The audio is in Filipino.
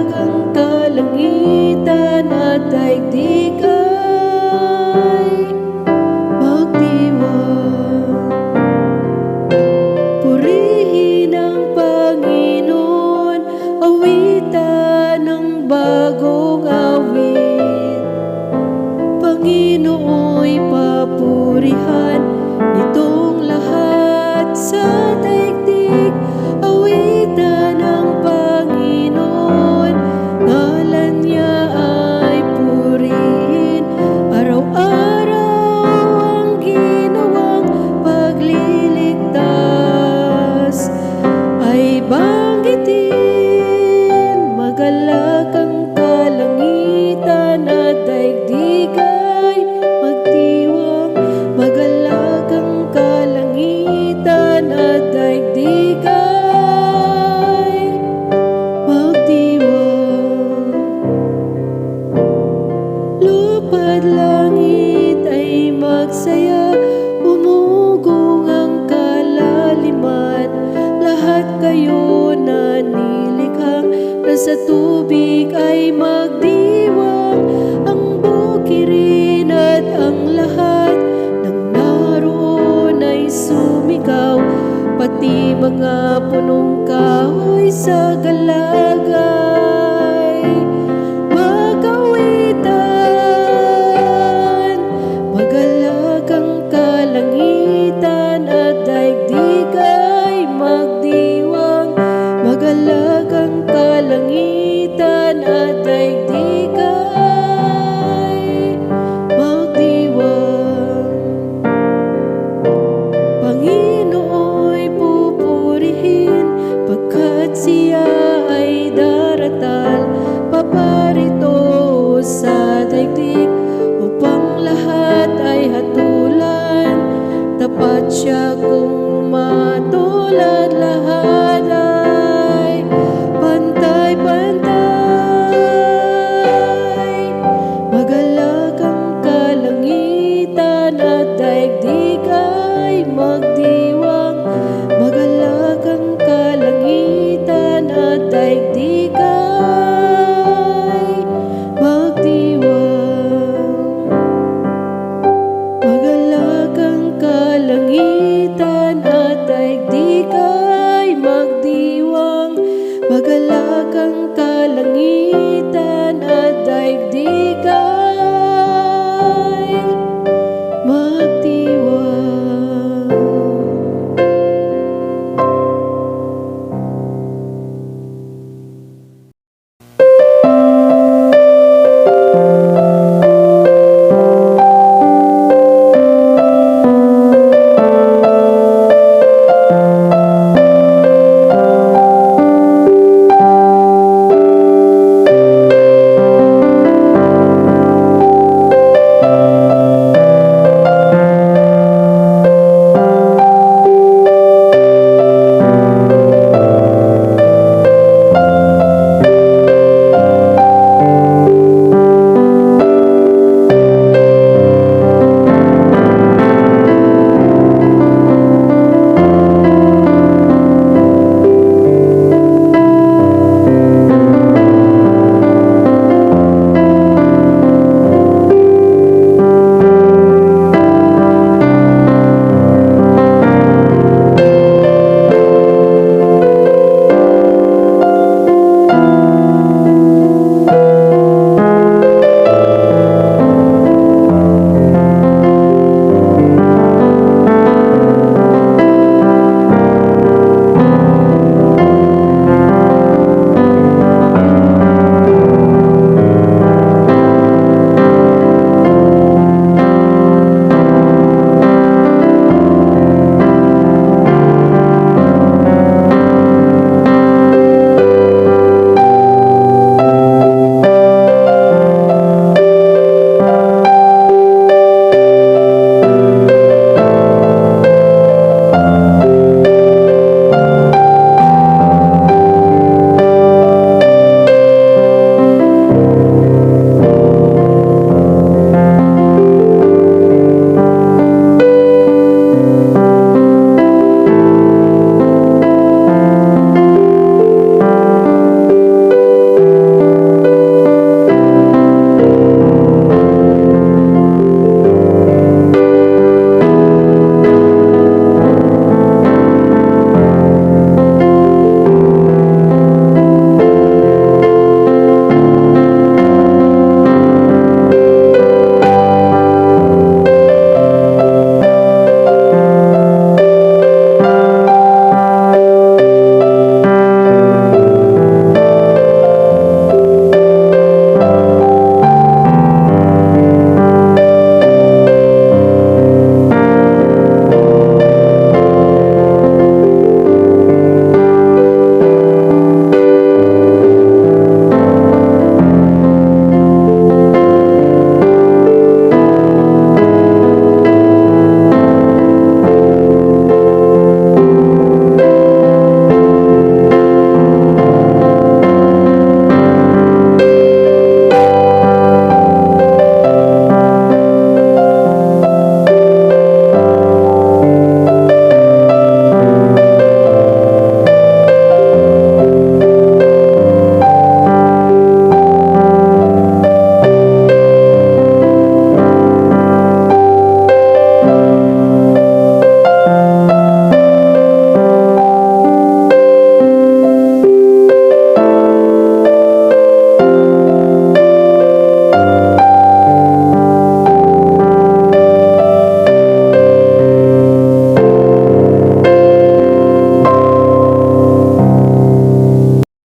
magalagang kalangitan at daigdig ay magdiwang. Purihin ang Panginoon, awitan ng bagong awit. Panginooy papurihan nitong lahat sa daigdig. Awitan ng Panginoon, ngalan niya ay purihin. Araw-araw ang ginawang pagliligtas ay banggitin. Magalak ang kalangitan at daigdig ay magdiwang. Magalak ang kalangitan at daigdig ay magdiwang. Lupa't langit ay magsaya, umugong ang kalaliman. Lahat kayo na nilikhang nasa tubig ay magdiwang. Ang bukirin at ang lahat ng naroon ay sumigaw, pati mga punong kahoy sa galagay magawitan. Magalak ang kalangitan at daigdig ay magdiwang. Magalak ang kalangitan at daigdig ay magdiwang. Panginooy pupurihin, pagkat siya ay daratal. Paparito sa daigdig upang lahat ay hatulan. Tapat siya kung matulad lahat.